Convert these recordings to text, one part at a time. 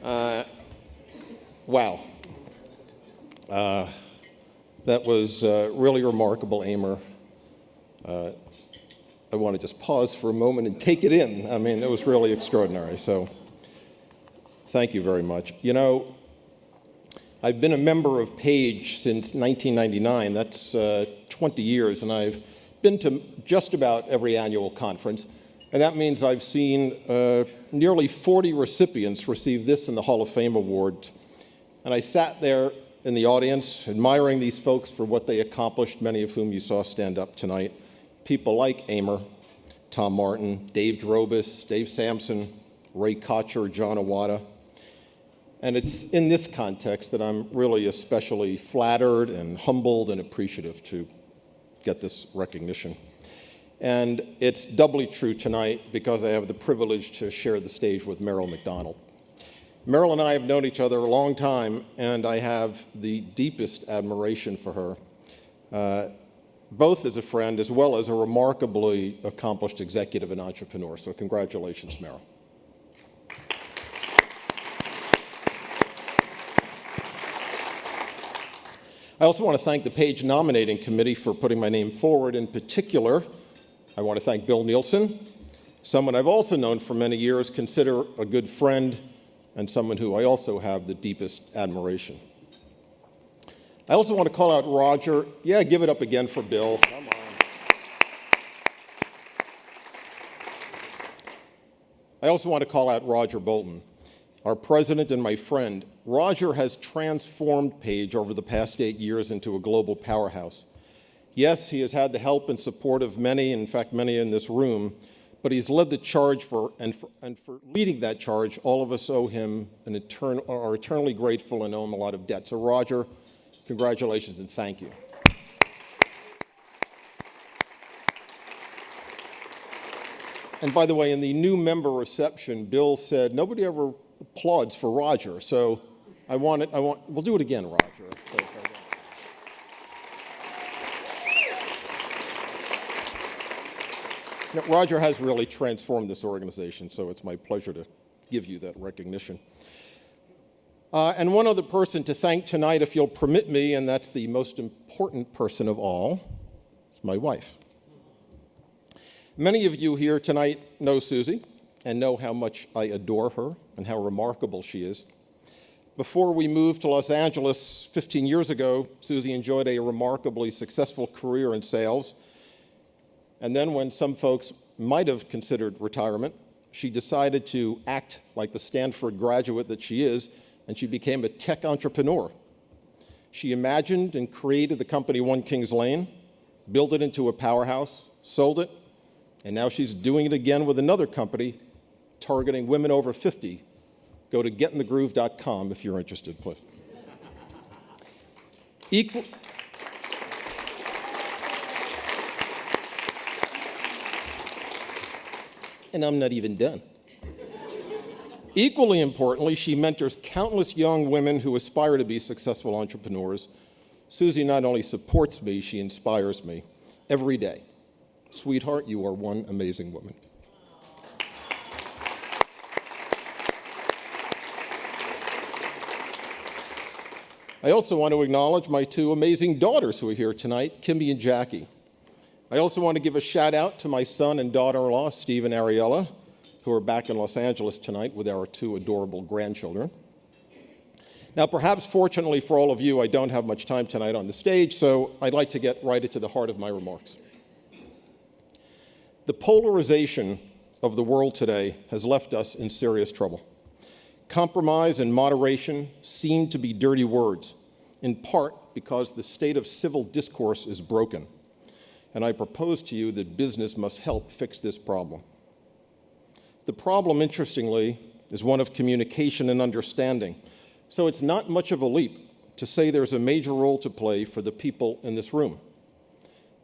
Wow. That was really remarkable, Amer. I want to just pause for a moment and take it in. I mean, it was really extraordinary. So thank you very much. You know, I've been a member of PAGE since 1999. That's 20 years, and I've been to just about every annual conference. And that means I've seen nearly 40 recipients receive this in the Hall of Fame Award. And I sat there in the audience admiring these folks for what they accomplished, many of whom you saw stand up tonight. People like Amer, Tom Martin, Dave Drobis, Dave Sampson, Ray Kocher, John Iwata. And it's in this context that I'm really especially flattered and humbled and appreciative to get this recognition. And it's doubly true tonight because I have the privilege to share the stage with Meryl McDonald. Meryl and I have known each other a long time, and I have the deepest admiration for her, both as a friend as well as a remarkably accomplished executive and entrepreneur. So congratulations, Meryl. I also want to thank the PAGE nominating committee for putting my name forward. In particular, I want to thank Bill Nielsen, someone I've also known for many years, consider a good friend, and someone who I also have the deepest admiration. I also want to call out Roger. Yeah, give it up again for Bill. Come on. I also want to call out Roger Bolton, our president and my friend. Roger has transformed PAGE over the past 8 years into a global powerhouse. Yes, he has had the help and support of many, in fact, many in this room, but he's led the charge for leading that charge. All of us owe him are eternally grateful and owe him a lot of debt. So Roger, congratulations and thank you. And by the way, in the new member reception, Bill said, nobody ever applauds for Roger. So we'll do it again, Roger. Now, Roger has really transformed this organization, so it's my pleasure to give you that recognition. And one other person to thank tonight, if you'll permit me, and that's the most important person of all, it's my wife. Many of you here tonight know Susie and know how much I adore her and how remarkable she is. Before we moved to Los Angeles 15 years ago, Susie enjoyed a remarkably successful career in sales. And then when some folks might have considered retirement, she decided to act like the Stanford graduate that she is, and she became a tech entrepreneur. She imagined and created the company One Kings Lane, built it into a powerhouse, sold it, and now she's doing it again with another company targeting women over 50. Go to getinthegroove.com if you're interested, please. And I'm not even done. Equally importantly, she mentors countless young women who aspire to be successful entrepreneurs. Susie not only supports me, she inspires me every day. Sweetheart, you are one amazing woman. I also want to acknowledge my two amazing daughters who are here tonight, Kimmy and Jackie. I also want to give a shout out to my son and daughter-in-law, Steve and Ariella, who are back in Los Angeles tonight with our two adorable grandchildren. Now, perhaps fortunately for all of you, I don't have much time tonight on the stage, so I'd like to get right into the heart of my remarks. The polarization of the world today has left us in serious trouble. Compromise and moderation seem to be dirty words, in part because the state of civil discourse is broken. And I propose to you that business must help fix this problem. The problem, interestingly, is one of communication and understanding. So it's not much of a leap to say there's a major role to play for the people in this room.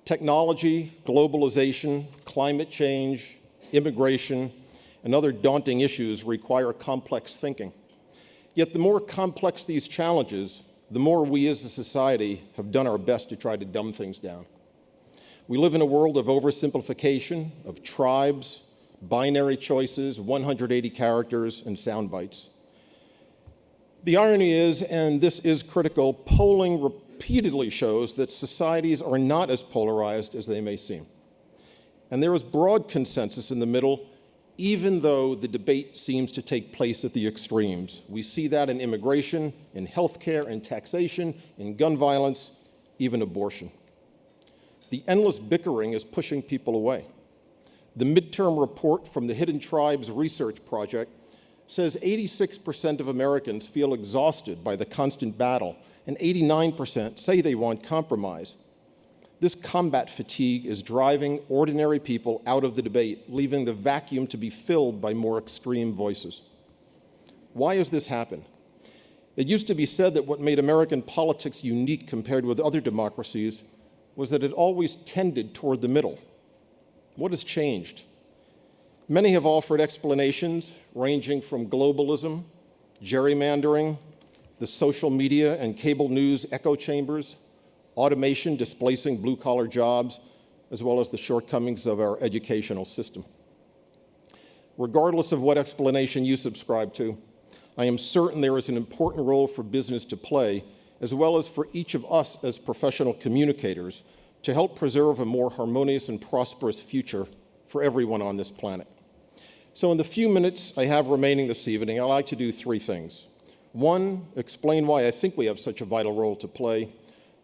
Technology, globalization, climate change, immigration, and other daunting issues require complex thinking. Yet the more complex these challenges, the more we as a society have done our best to try to dumb things down. We live in a world of oversimplification, of tribes, binary choices, 180 characters, and sound bites. The irony is, and this is critical, polling repeatedly shows that societies are not as polarized as they may seem. And there is broad consensus in the middle, even though the debate seems to take place at the extremes. We see that in immigration, in healthcare, in taxation, in gun violence, even abortion. The endless bickering is pushing people away. The midterm report from the Hidden Tribes Research Project says 86% of Americans feel exhausted by the constant battle, and 89% say they want compromise. This combat fatigue is driving ordinary people out of the debate, leaving the vacuum to be filled by more extreme voices. Why has this happened? It used to be said that what made American politics unique compared with other democracies was that it always tended toward the middle. What has changed? Many have offered explanations ranging from globalism, gerrymandering, the social media and cable news echo chambers, automation displacing blue-collar jobs, as well as the shortcomings of our educational system. Regardless of what explanation you subscribe to, I am certain there is an important role for business to play, as well as for each of us as professional communicators, to help preserve a more harmonious and prosperous future for everyone on this planet. So in the few minutes I have remaining this evening, I'd like to do three things. One, explain why I think we have such a vital role to play.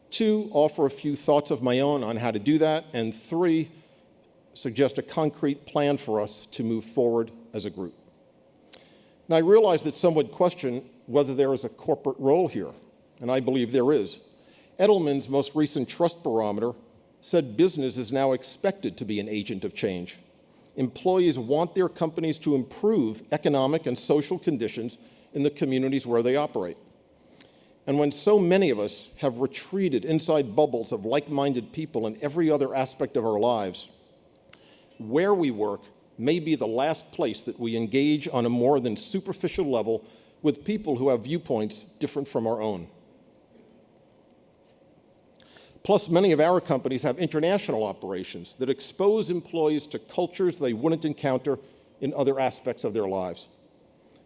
Two, offer a few thoughts of my own on how to do that. And three, suggest a concrete plan for us to move forward as a group. Now, I realize that some would question whether there is a corporate role here, and I believe there is. Edelman's most recent trust barometer said business is now expected to be an agent of change. Employees want their companies to improve economic and social conditions in the communities where they operate. And when so many of us have retreated inside bubbles of like-minded people in every other aspect of our lives, where we work may be the last place that we engage on a more than superficial level with people who have viewpoints different from our own. Plus, many of our companies have international operations that expose employees to cultures they wouldn't encounter in other aspects of their lives.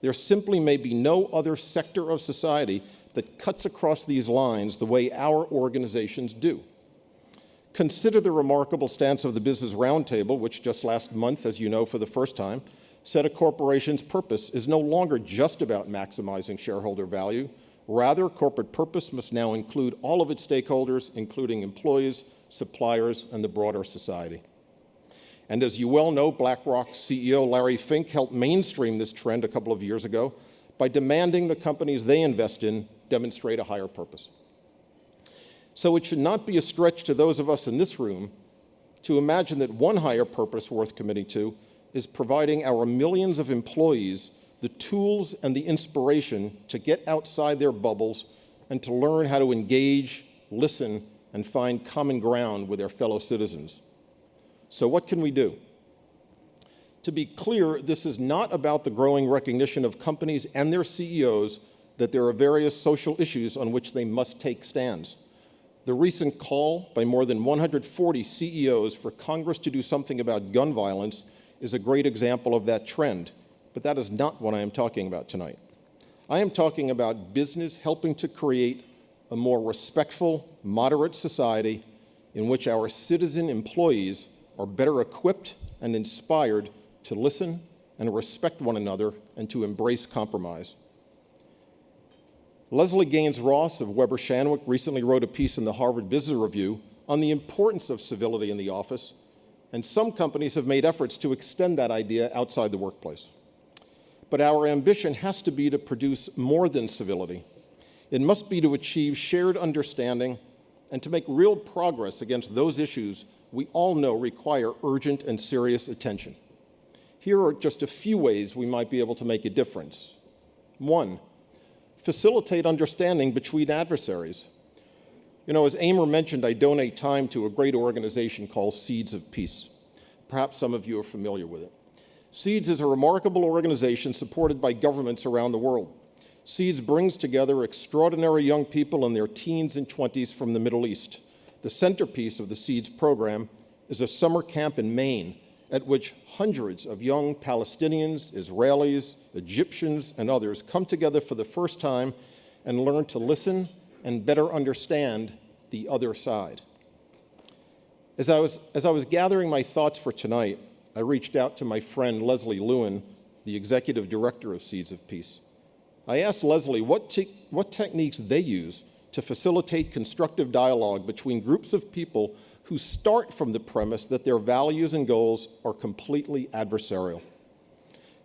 There simply may be no other sector of society that cuts across these lines the way our organizations do. Consider the remarkable stance of the Business Roundtable, which just last month, as you know, for the first time, said a corporation's purpose is no longer just about maximizing shareholder value. Rather, corporate purpose must now include all of its stakeholders, including employees, suppliers, and the broader society. And as you well know, BlackRock's CEO Larry Fink helped mainstream this trend a couple of years ago by demanding the companies they invest in demonstrate a higher purpose. So it should not be a stretch to those of us in this room to imagine that one higher purpose worth committing to is providing our millions of employees the tools and the inspiration to get outside their bubbles and to learn how to engage, listen, and find common ground with their fellow citizens. So what can we do? To be clear, this is not about the growing recognition of companies and their CEOs that there are various social issues on which they must take stands. The recent call by more than 140 CEOs for Congress to do something about gun violence is a great example of that trend. But that is not what I am talking about tonight. I am talking about business helping to create a more respectful, moderate society in which our citizen employees are better equipped and inspired to listen and respect one another and to embrace compromise. Leslie Gaines Ross of Weber Shandwick recently wrote a piece in the Harvard Business Review on the importance of civility in the office, and some companies have made efforts to extend that idea outside the workplace. But our ambition has to be to produce more than civility. It must be to achieve shared understanding and to make real progress against those issues we all know require urgent and serious attention. Here are just a few ways we might be able to make a difference. One, facilitate understanding between adversaries. You know, as Amer mentioned, I donate time to a great organization called Seeds of Peace. Perhaps some of you are familiar with it. Seeds is a remarkable organization supported by governments around the world. Seeds brings together extraordinary young people in their teens and 20s from the Middle East. The centerpiece of the Seeds program is a summer camp in Maine at which hundreds of young Palestinians, Israelis, Egyptians, and others come together for the first time and learn to listen and better understand the other side. As I was gathering my thoughts for tonight, I reached out to my friend Leslie Lewin, the executive director of Seeds of Peace. I asked Leslie what techniques they use to facilitate constructive dialogue between groups of people who start from the premise that their values and goals are completely adversarial.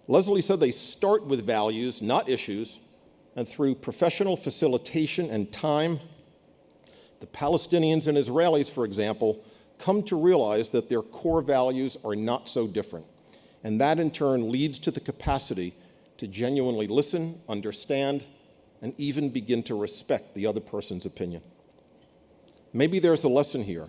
Leslie said they start with values, not issues, and through professional facilitation and time, the Palestinians and Israelis, for example, come to realize that their core values are not so different. And that in turn leads to the capacity to genuinely listen, understand, and even begin to respect the other person's opinion. Maybe there's a lesson here,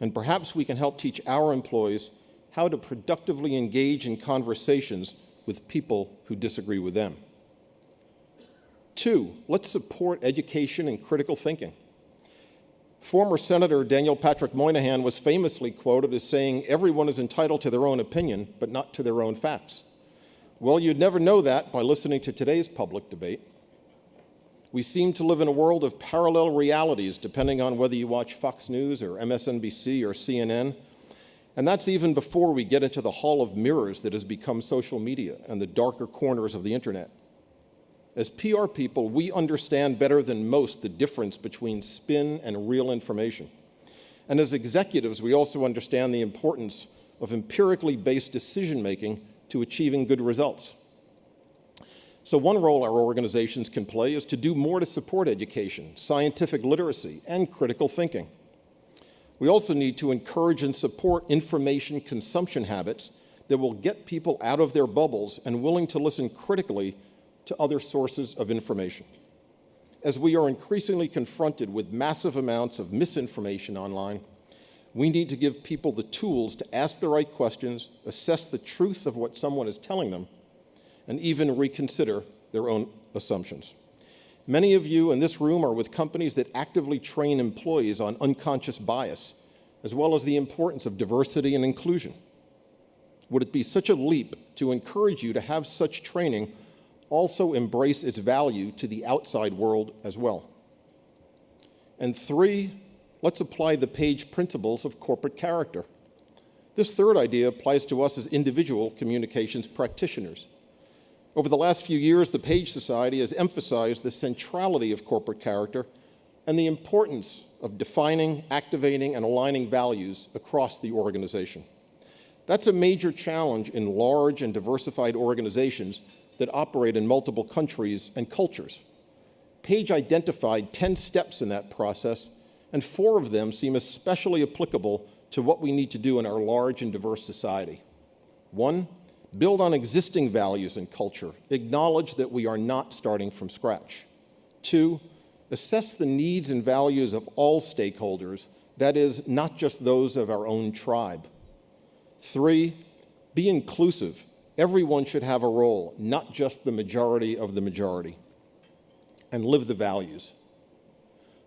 and perhaps we can help teach our employees how to productively engage in conversations with people who disagree with them. 2, let's support education and critical thinking. Former Senator Daniel Patrick Moynihan was famously quoted as saying, "Everyone is entitled to their own opinion, but not to their own facts." Well, you'd never know that by listening to today's public debate. We seem to live in a world of parallel realities, depending on whether you watch Fox News or MSNBC or CNN. And that's even before we get into the hall of mirrors that has become social media and the darker corners of the internet. As PR people, we understand better than most the difference between spin and real information. And as executives, we also understand the importance of empirically based decision-making to achieving good results. So one role our organizations can play is to do more to support education, scientific literacy, and critical thinking. We also need to encourage and support information consumption habits that will get people out of their bubbles and willing to listen critically to other sources of information. As we are increasingly confronted with massive amounts of misinformation online, we need to give people the tools to ask the right questions, assess the truth of what someone is telling them, and even reconsider their own assumptions. Many of you in this room are with companies that actively train employees on unconscious bias, as well as the importance of diversity and inclusion. Would it be such a leap to encourage you to have such training also embrace its value to the outside world as well? And 3, let's apply the Page principles of corporate character. This third idea applies to us as individual communications practitioners. Over the last few years, the Page Society has emphasized the centrality of corporate character and the importance of defining, activating, and aligning values across the organization. That's a major challenge in large and diversified organizations that operate in multiple countries and cultures. Page identified 10 steps in that process, and 4 of them seem especially applicable to what we need to do in our large and diverse society. 1, build on existing values and culture. Acknowledge that we are not starting from scratch. 2, assess the needs and values of all stakeholders, that is, not just those of our own tribe. 3, be inclusive. Everyone should have a role, not just the majority of the majority. And live the values.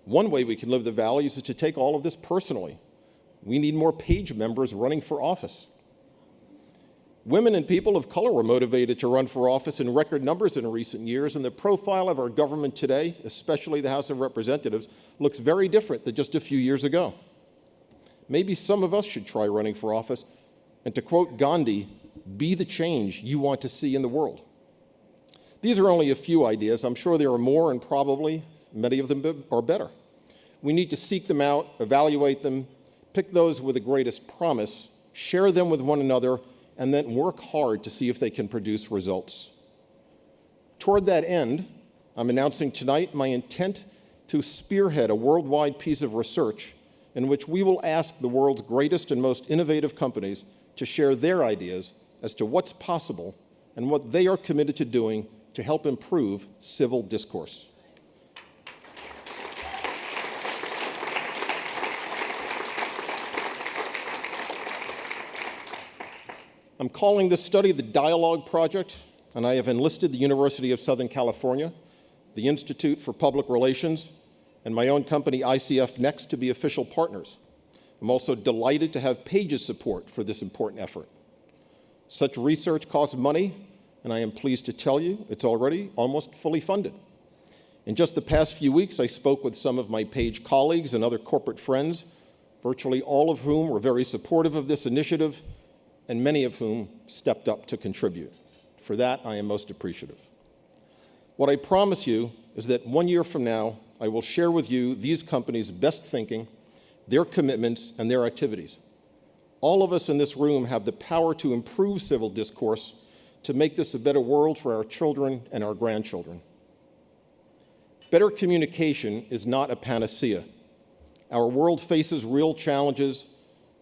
One way we can live the values is to take all of this personally. We need more Page members running for office. Women and people of color were motivated to run for office in record numbers in recent years, and the profile of our government today, especially the House of Representatives, looks very different than just a few years ago. Maybe some of us should try running for office, and to quote Gandhi, be the change you want to see in the world. These are only a few ideas. I'm sure there are more, and probably many of them are better. We need to seek them out, evaluate them, pick those with the greatest promise, share them with one another, and then work hard to see if they can produce results. Toward that end, I'm announcing tonight my intent to spearhead a worldwide piece of research in which we will ask the world's greatest and most innovative companies to share their ideas as to what's possible and what they are committed to doing to help improve civil discourse. I'm calling this study the Dialogue Project, and I have enlisted the University of Southern California, the Institute for Public Relations, and my own company, ICF Next, to be official partners. I'm also delighted to have Page's support for this important effort. Such research costs money, and I am pleased to tell you it's already almost fully funded. In just the past few weeks, I spoke with some of my Page colleagues and other corporate friends, virtually all of whom were very supportive of this initiative, and many of whom stepped up to contribute. For that, I am most appreciative. What I promise you is that 1 year from now, I will share with you these companies' best thinking, their commitments, and their activities. All of us in this room have the power to improve civil discourse to make this a better world for our children and our grandchildren. Better communication is not a panacea. Our world faces real challenges,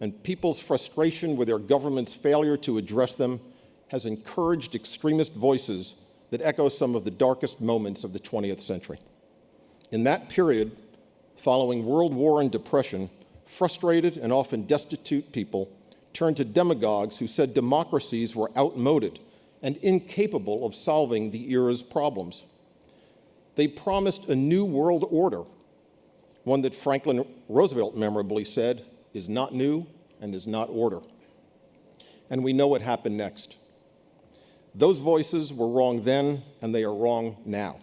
and people's frustration with their government's failure to address them has encouraged extremist voices that echo some of the darkest moments of the 20th century. In that period, following World War and Depression, frustrated and often destitute people turned to demagogues who said democracies were outmoded and incapable of solving the era's problems. They promised a new world order, one that Franklin Roosevelt memorably said is not new and is not order. And we know what happened next. Those voices were wrong then, and they are wrong now.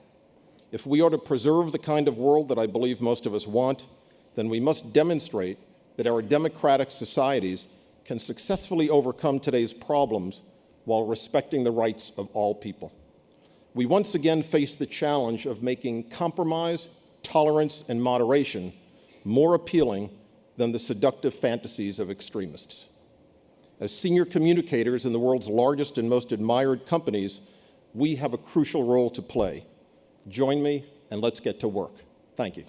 If we are to preserve the kind of world that I believe most of us want, then we must demonstrate that our democratic societies can successfully overcome today's problems while respecting the rights of all people. We once again face the challenge of making compromise, tolerance, and moderation more appealing than the seductive fantasies of extremists. As senior communicators in the world's largest and most admired companies, we have a crucial role to play. Join me, and let's get to work. Thank you.